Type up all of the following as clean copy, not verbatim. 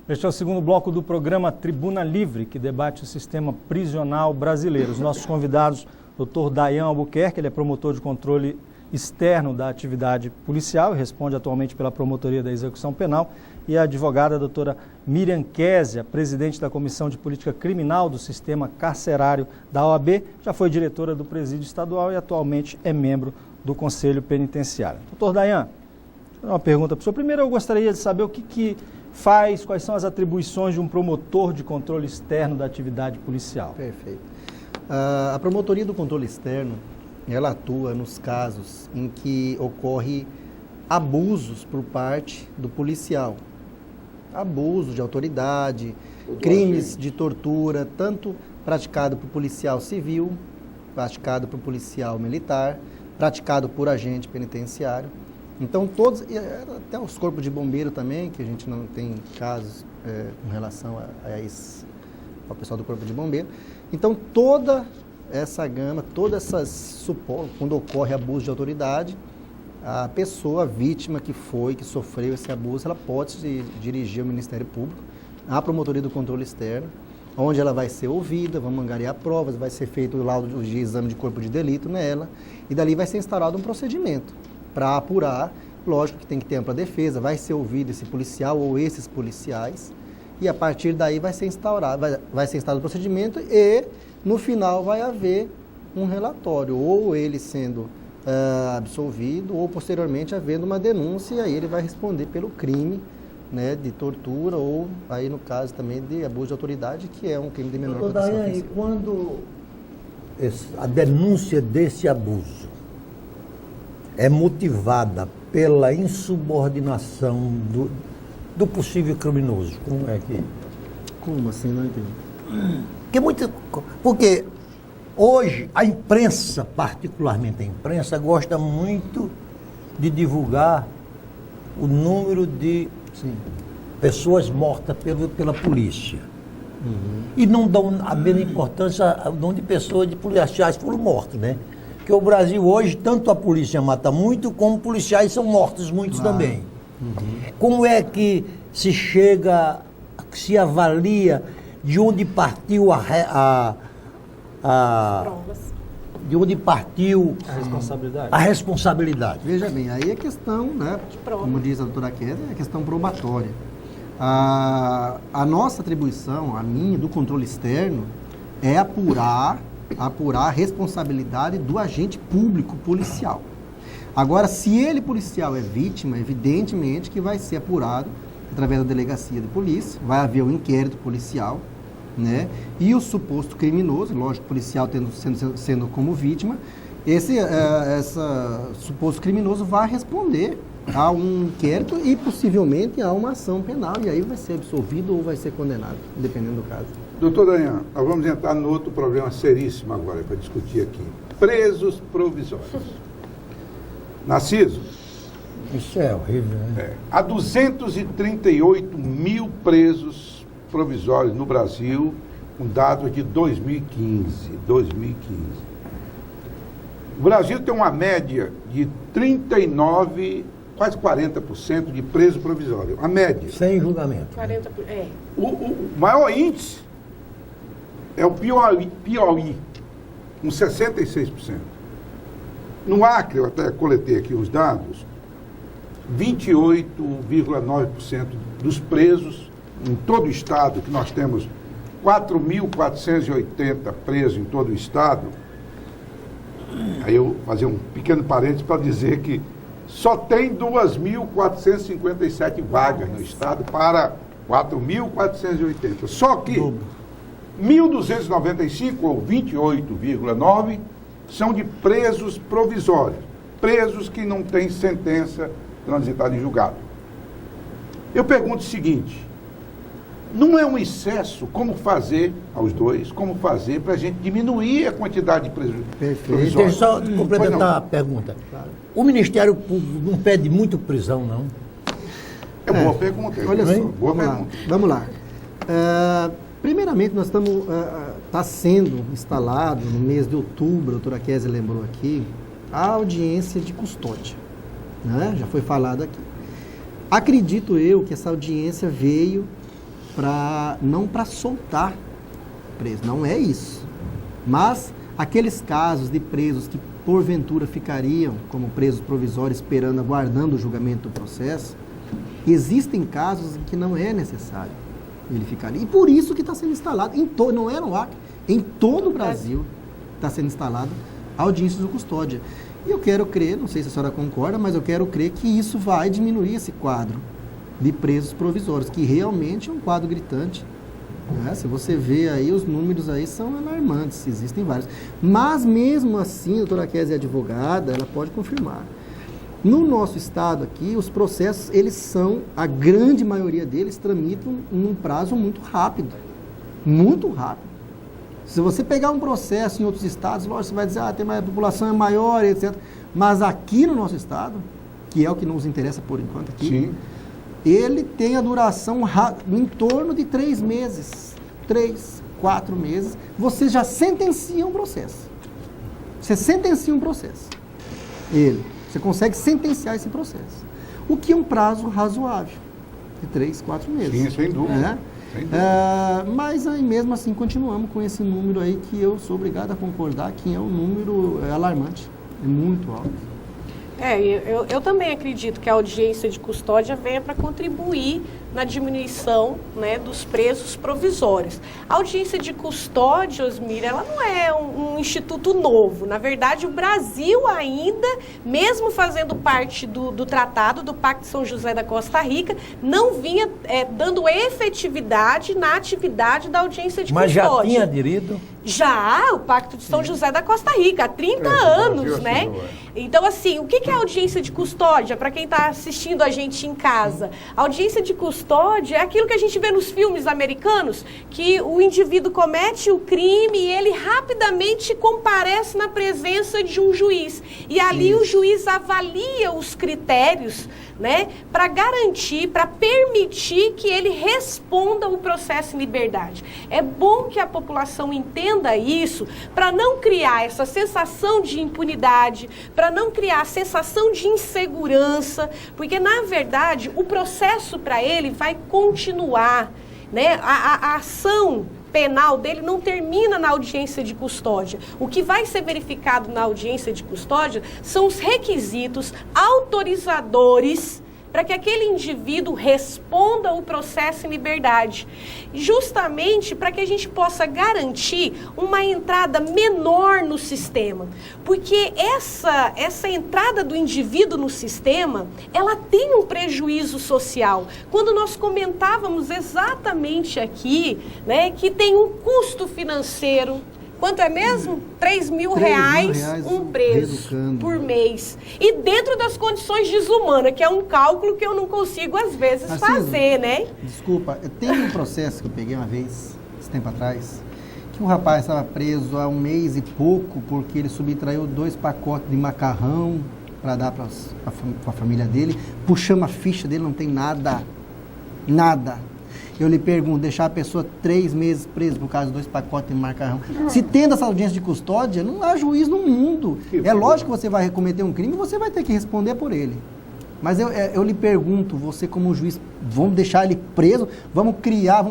Este é o segundo bloco do programa Tribuna Livre, que debate o sistema prisional brasileiro. Os nossos convidados, Dr. Dayan Albuquerque, ele é promotor de controle externo da atividade policial e responde atualmente pela Promotoria da Execução Penal, e a advogada a doutora Miriam Kézia, presidente da Comissão de Política Criminal do Sistema Carcerário da OAB, já foi diretora do Presídio Estadual e atualmente é membro do Conselho Penitenciário. Doutor Dayan, uma pergunta para o senhor. Primeiro eu gostaria de saber o que faz, quais são as atribuições de um promotor de controle externo da atividade policial. Perfeito. A Promotoria do Controle Externo, ela atua nos casos em que ocorre abusos por parte do policial. Abuso de autoridade, crimes de tortura, tanto praticado por policial civil, praticado por policial militar, praticado por agente penitenciário. Então, todos, até os corpos de bombeiro também, que a gente não tem casos com relação ao pessoal do corpo de bombeiro. Então, toda essa gama, todas essas suportes, quando ocorre abuso de autoridade, a pessoa, a vítima que sofreu esse abuso, ela pode se dirigir ao Ministério Público, à Promotoria do Controle Externo, onde ela vai ser ouvida, vamos angariar provas, vai ser feito o laudo de exame de corpo de delito nela, e dali vai ser instaurado um procedimento para apurar. Lógico que tem que ter ampla defesa, vai ser ouvido esse policial ou esses policiais, e a partir daí vai ser instaurado o procedimento e, no final, vai haver um relatório, ou ele sendo absolvido, ou posteriormente havendo uma denúncia, e aí ele vai responder pelo crime, né, de tortura, ou aí no caso também de abuso de autoridade, que é um crime de menor proteção ofensiva. E quando a denúncia desse abuso é motivada pela insubordinação do possível criminoso, como é que... Como assim? Não entendi. Porque hoje a imprensa, particularmente a imprensa, gosta muito de divulgar o número de pessoas mortas pela polícia. Uhum. E não dão a mesma importância ao número de pessoas, de policiais foram mortos, né? Porque o Brasil hoje, tanto a polícia mata muito, como policiais são mortos muitos também. Uhum. Como é que se avalia de onde partiu de onde partiu a responsabilidade? Veja bem, aí é questão, né, como diz a doutora Kézia, é questão probatória. A nossa atribuição, a minha, do controle externo, é apurar a responsabilidade do agente público policial. Agora, se ele, policial, é vítima, evidentemente que vai ser apurado através da delegacia de polícia, vai haver um inquérito policial, né? E o suposto criminoso, lógico, policial sendo como vítima, esse suposto criminoso vai responder a um inquérito e possivelmente a uma ação penal, e aí vai ser absolvido ou vai ser condenado, dependendo do caso. Doutor Dayan, nós vamos entrar no outro problema seríssimo agora para discutir aqui. Presos provisórios. Narciso? Isso é horrível, né? Há 238 mil presos provisórios no Brasil, um dado de 2015. O Brasil tem uma média de 39, quase 40% de preso provisório. A média. Sem julgamento. 40%, O maior índice é o Piauí, com 66%. No Acre, eu até coletei aqui os dados, 28,9% dos presos em todo o estado, que nós temos 4.480 presos em todo o estado. Aí eu vou fazer um pequeno parênteses para dizer que só tem 2.457 vagas no estado para 4.480. Só que 1.295, ou 28,9%, são de presos provisórios, presos que não têm sentença transitada em julgado. Eu pergunto o seguinte: não é um excesso como fazer para a gente diminuir a quantidade de presos provisórios? Deixa eu só complementar a pergunta. Claro. O Ministério Público não pede muito prisão, não? Boa pergunta. Olha só, boa pergunta. Vamos lá. Primeiramente, nós estamos está sendo instalado no mês de outubro, a doutora Kézia lembrou aqui, a audiência de custódia, né? Já foi falado aqui. Acredito eu que essa audiência veio não para soltar preso, não é isso. Mas aqueles casos de presos que porventura ficariam como presos provisórios esperando, aguardando o julgamento do processo, existem casos em que não é necessário ele ficar ali. E por isso que está sendo instalado, não é no Acre, em todo o Brasil está sendo instalado audiências de custódia. E eu quero crer, não sei se a senhora concorda, mas eu quero crer que isso vai diminuir esse quadro de presos provisórios, que realmente é um quadro gritante. Né? Se você vê aí, os números aí são alarmantes, existem vários. Mas mesmo assim, a doutora Kézia é advogada, ela pode confirmar. No nosso estado aqui, os processos, a grande maioria deles tramitam num prazo muito rápido. Muito rápido. Se você pegar um processo em outros estados, lógico, você vai dizer, a população é maior, etc. Mas aqui no nosso estado, que é o que nos interessa por enquanto aqui, sim, ele tem a duração em torno de 3 meses, 3, 4 meses, você já sentencia um processo. Você sentencia um processo. Você consegue sentenciar esse processo. O que é um prazo razoável, de 3, 4 meses. Sim, sem dúvida. Né? Mas aí mesmo assim continuamos com esse número aí que eu sou obrigado a concordar que é um número alarmante, é muito alto. Eu também acredito que a audiência de custódia venha para contribuir na diminuição, né, dos presos provisórios. A audiência de custódia, Osmir, ela não é um instituto novo. Na verdade, o Brasil ainda, mesmo fazendo parte do tratado, do Pacto de São José da Costa Rica, não vinha dando efetividade na atividade da audiência de custódia. Mas já tinha aderido? Já, o Pacto de São José da Costa Rica, há 30 anos, né? Então, assim, o que é a audiência de custódia, para quem está assistindo a gente em casa? A audiência de custódia é aquilo que a gente vê nos filmes americanos, que o indivíduo comete o crime e ele rapidamente comparece na presença de um juiz. E ali o juiz avalia os critérios, né, para garantir, para permitir que ele responda o processo em liberdade. É bom que a população entenda isso, para não criar essa sensação de impunidade, para não criar a sensação de insegurança, porque, na verdade, o processo para ele vai continuar, né? A ação penal dele não termina na audiência de custódia. O que vai ser verificado na audiência de custódia são os requisitos autorizadores para que aquele indivíduo responda o processo em liberdade, justamente para que a gente possa garantir uma entrada menor no sistema, porque essa entrada do indivíduo no sistema, ela tem um prejuízo social. Quando nós comentávamos exatamente aqui, né, que tem um custo financeiro. Quanto é mesmo? R$3.000 um preso por mês. E dentro das condições desumanas, que é um cálculo que eu não consigo, às vezes, fazer, né? Desculpa, tem um processo que eu peguei uma vez, esse tempo atrás, que um rapaz estava preso há 1 mês e pouco, porque ele subtraiu 2 pacotes de macarrão para dar para a família dele. Puxamos a ficha dele, não tem nada. Nada. Eu lhe pergunto, deixar a pessoa 3 meses presa por causa de 2 pacotes de macarrão. Se tendo essa audiência de custódia, não há juiz no mundo. É lógico que você vai cometer um crime e você vai ter que responder por ele. Mas eu lhe pergunto, você como juiz, vamos deixar ele preso? Vamos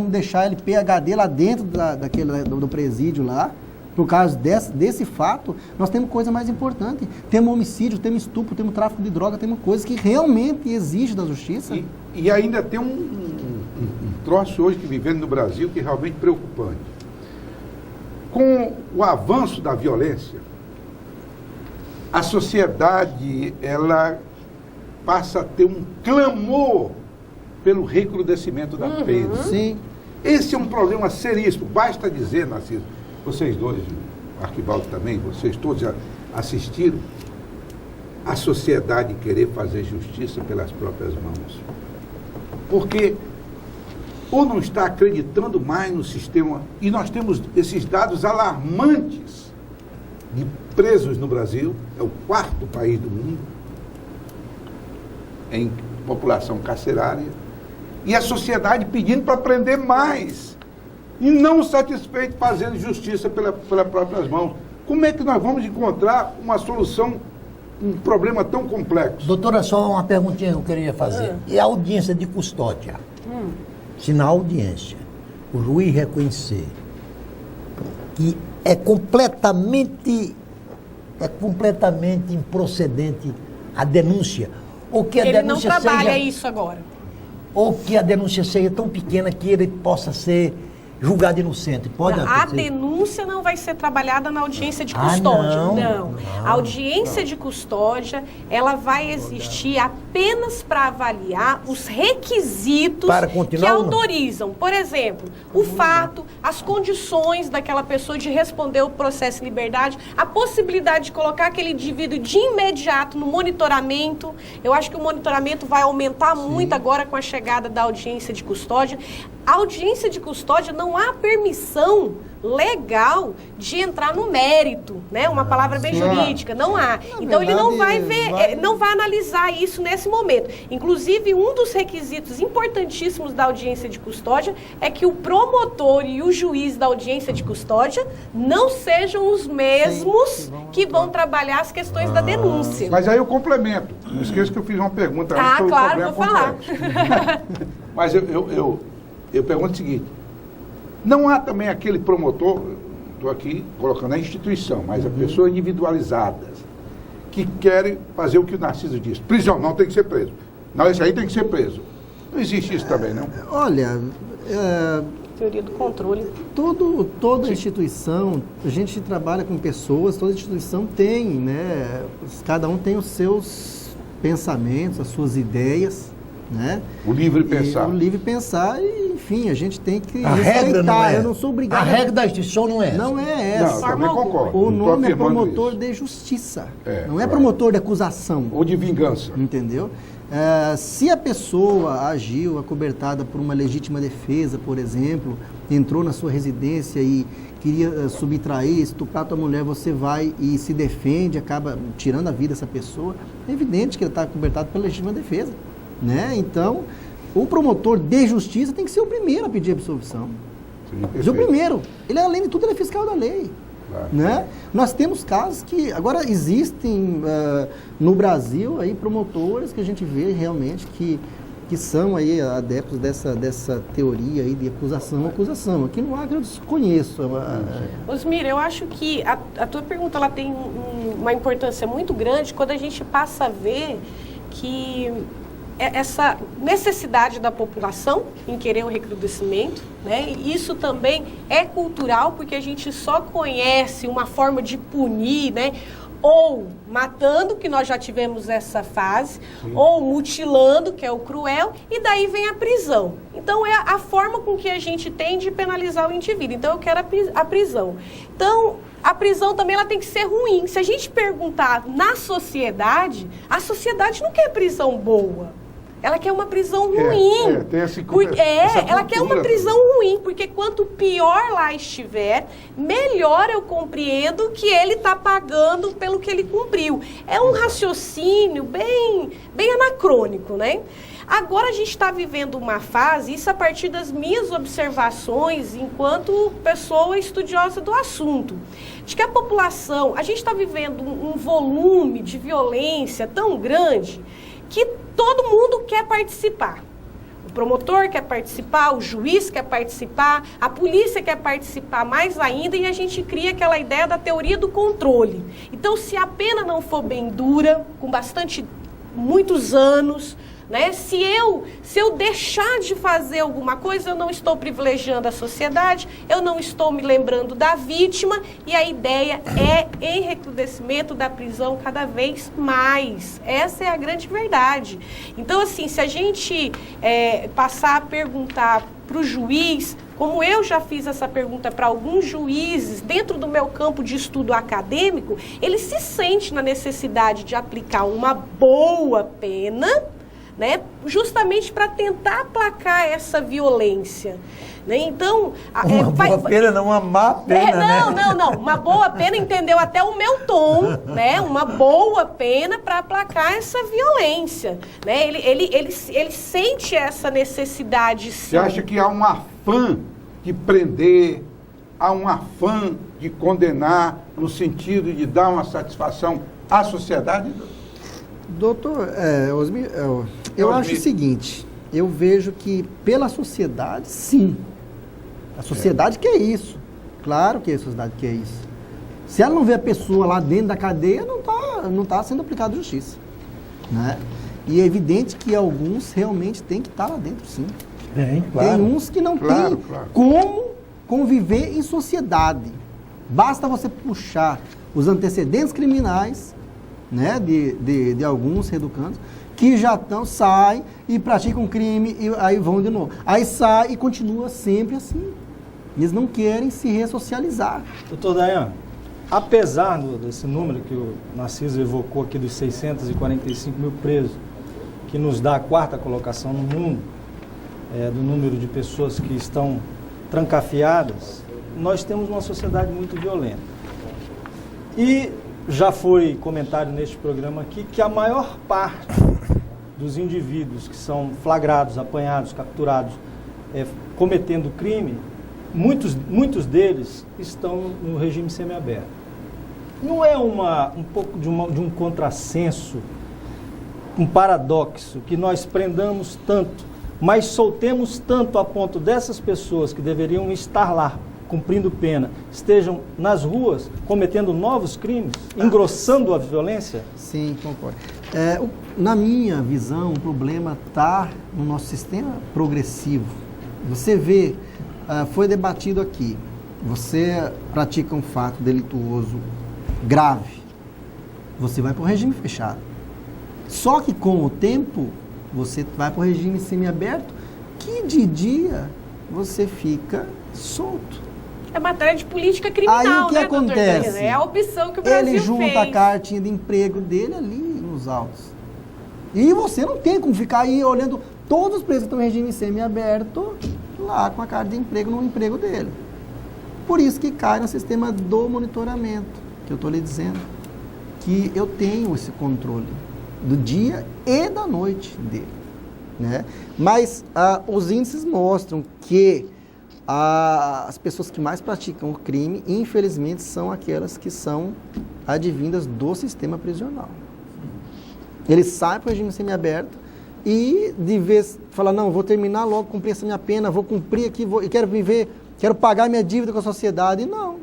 deixar ele PhD lá dentro do presídio lá? Por causa desse fato, nós temos coisa mais importante. Temos homicídio, temos estupro, temos tráfico de droga, temos coisas que realmente exigem da justiça. E ainda tem um troço hoje que vivendo no Brasil que é realmente preocupante. Com o avanço da violência, a sociedade, ela passa a ter um clamor pelo recrudescimento da pena. Sim. Esse é um problema seríssimo. Basta dizer, Narciso, vocês dois, o Arquibaldo também, vocês todos já assistiram, a sociedade querer fazer justiça pelas próprias mãos. Porque ou não está acreditando mais no sistema, e nós temos esses dados alarmantes de presos no Brasil, é o 4º país do mundo em população carcerária, e a sociedade pedindo para prender mais, e não satisfeito fazendo justiça pelas próprias mãos. Como é que nós vamos encontrar uma solução, um problema tão complexo? Doutora, só uma perguntinha que eu queria fazer. E a audiência de custódia? se na audiência o juiz reconhecer que é completamente improcedente a denúncia, ou que a Ele não denúncia trabalha seja, isso agora. ou que a denúncia seja tão pequena que ele possa ser julgado inocente. Pode A acontecer? denúncia não vai ser trabalhada na audiência de Ah, custódia. não. A audiência de custódia, ela vai existir apenas para avaliar os requisitos Para que continuar ou não? autorizam. Por exemplo, o fato, as condições daquela pessoa de responder o processo em liberdade, a possibilidade de colocar aquele indivíduo de imediato no monitoramento. Eu acho que o monitoramento vai aumentar muito agora com a chegada da audiência de custódia. A audiência de custódia não há permissão legal de entrar no mérito, né? Uma palavra bem jurídica, não há. Então ele não vai ver, não vai analisar isso nesse momento. Inclusive, um dos requisitos importantíssimos da audiência de custódia é que o promotor e o juiz da audiência de custódia não sejam os mesmos que vão trabalhar as questões da denúncia. Mas aí eu complemento. Não esqueça que eu fiz uma pergunta antes sobre o Claro, problema vou falar. complexo. Mas eu pergunto o seguinte: não há também aquele promotor, estou aqui colocando a instituição, mas a pessoa individualizada, que querem fazer o que o Narciso diz: prisão, não tem que ser preso. Não, esse aí tem que ser preso. Não existe isso também, não? Olha, Teoria do controle. toda instituição, a gente trabalha com pessoas, toda instituição tem, né? Cada um tem os seus pensamentos, as suas ideias, né? O livre pensar. O livre pensar e, enfim, a gente tem que A respeitar. regra não é. Eu não sou obrigado. A regra da instituição não é essa. Não é Não, essa. eu também concordo. O não tô nome é afirmando promotor isso. de justiça. É, não é claro. promotor de acusação. Ou de vingança. Entendeu? Se a pessoa agiu acobertada por uma legítima defesa, por exemplo, entrou na sua residência e queria subtrair, estuprar tua mulher, você vai e se defende, acaba tirando a vida dessa pessoa, é evidente que ele está acobertado pela legítima defesa, né? Então, o promotor de justiça tem que ser o primeiro a pedir absolvição. Sim, Mas o perfeito. primeiro, ele além de tudo ele é fiscal da lei. Claro. Né? Nós temos casos que agora existem no Brasil aí promotores que a gente vê realmente que são aí adeptos dessa teoria aí de acusação. Aqui no Acre eu desconheço. Osmir, eu acho que a tua pergunta ela tem uma importância muito grande quando a gente passa a ver que essa necessidade da população em querer o recrudescimento, né? E isso também é cultural, porque a gente só conhece uma forma de punir, né? Ou matando, que nós já tivemos essa fase, ou mutilando, que é o cruel, e daí vem a prisão. Então, é a forma com que a gente tem de penalizar o indivíduo. Então, eu quero a prisão. Então, a prisão também ela tem que ser ruim. Se a gente perguntar na sociedade, a sociedade não quer prisão boa. Ela quer uma prisão ruim. tem essa ela quer uma prisão ruim, porque quanto pior lá estiver, melhor eu compreendo que ele está pagando pelo que ele cumpriu. É um raciocínio bem anacrônico, né? Agora a gente está vivendo uma fase, isso a partir das minhas observações enquanto pessoa estudiosa do assunto, de que a população, a gente está vivendo um volume de violência tão grande que todo mundo quer participar. O promotor quer participar, o juiz quer participar, a polícia quer participar mais ainda e a gente cria aquela ideia da teoria do controle. Então, se a pena não for bem dura, com muitos anos, né? Se eu deixar de fazer alguma coisa, eu não estou privilegiando a sociedade, eu não estou me lembrando da vítima e a ideia é em recrudescimento da prisão cada vez mais. Essa é a grande verdade. Então, assim, se a gente passar a perguntar para o juiz, como eu já fiz essa pergunta para alguns juízes dentro do meu campo de estudo acadêmico, ele se sente na necessidade de aplicar uma boa pena, né, justamente para tentar aplacar essa violência. Né? Então, uma boa pena, não uma má pena, não. Uma boa pena, entendeu até o meu tom, né? Uma boa pena para aplacar essa violência. Né? Ele sente essa necessidade. Sim. Você acha que há um afã de prender, há um afã de condenar, no sentido de dar uma satisfação à sociedade? Doutor Osmir, eu acho o seguinte, eu vejo que pela sociedade, sim. A sociedade quer isso. Claro que a sociedade quer isso. Se ela não vê a pessoa lá dentro da cadeia, não tá sendo aplicada justiça. Né? E é evidente que alguns realmente têm que estar lá dentro, sim. Claro. Tem uns que não têm como conviver em sociedade. Basta você puxar os antecedentes criminais, né, de alguns reeducandos, que já saem e praticam crime e aí vão de novo. Aí sai e continua sempre assim. Eles não querem se ressocializar. Doutor Dayan, apesar desse número que o Narciso evocou aqui dos 645 mil presos, que nos dá a 4ª colocação no mundo, do número de pessoas que estão trancafiadas, nós temos uma sociedade muito violenta. E já foi comentado neste programa aqui que a maior parte dos indivíduos que são flagrados, apanhados, capturados, cometendo crime, muitos deles estão no regime semiaberto. Não é um pouco de um contrassenso, um paradoxo, que nós prendamos tanto, mas soltemos tanto a ponto dessas pessoas que deveriam estar lá cumprindo pena, estejam nas ruas cometendo novos crimes, engrossando a violência? Sim, concordo. Na minha visão, o problema está no nosso sistema progressivo. Você vê, foi debatido aqui, você pratica um fato delituoso grave, você vai para o regime fechado. Só que com o tempo, você vai para o regime semiaberto, que de dia você fica solto. É matéria de política criminal, aí o que né, acontece? doutor? É a opção que o Brasil ele junta fez. a cartinha de emprego dele ali nos autos. E você não tem como ficar aí olhando todos os presos que estão em regime semiaberto lá com a carta de emprego no emprego dele. Por isso que cai no sistema do monitoramento, que eu estou lhe dizendo, que eu tenho esse controle do dia e da noite dele. Né? Mas os índices mostram que as pessoas que mais praticam o crime, infelizmente, são aquelas que são advindas do sistema prisional. Eles saem para o regime semiaberto e, de vez, falam, não, vou terminar logo, cumprir essa minha pena, vou cumprir aqui, e quero viver, quero pagar minha dívida com a sociedade. E não.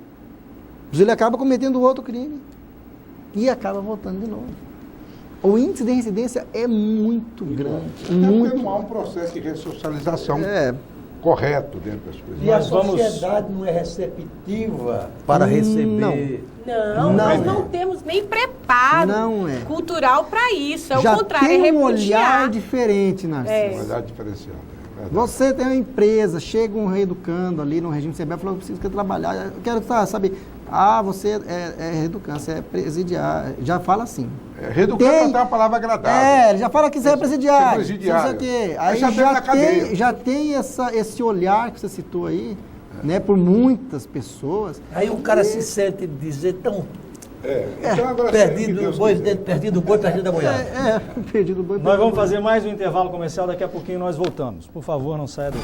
Ele acaba cometendo outro crime e acaba voltando de novo. O índice de reincidência é muito grande. Porque não há um processo de ressocialização correto dentro das prisões. E a sociedade não é receptiva para receber... Não, nós não temos nem preparo cultural para isso. É o contrário, tem é um repudiar. olhar diferente, Narciso. Um olhar diferenciado. Você tem uma empresa, chega um reeducando ali no regime semiaberto, falando que precisa trabalhar, eu quero saber, você é reeducando, você é presidiário, já fala assim. Reeducando tem uma palavra agradável. Ele já fala que você é presidiário. Presidiário. Aí já tem esse olhar que você citou aí, né, por muitas pessoas. Aí o cara se sente dizer tão... Então agora perdido o boi, perdido da boiada. Perdido o boi. Nós vamos fazer mais um intervalo comercial, daqui a pouquinho nós voltamos. Por favor, não saia daí.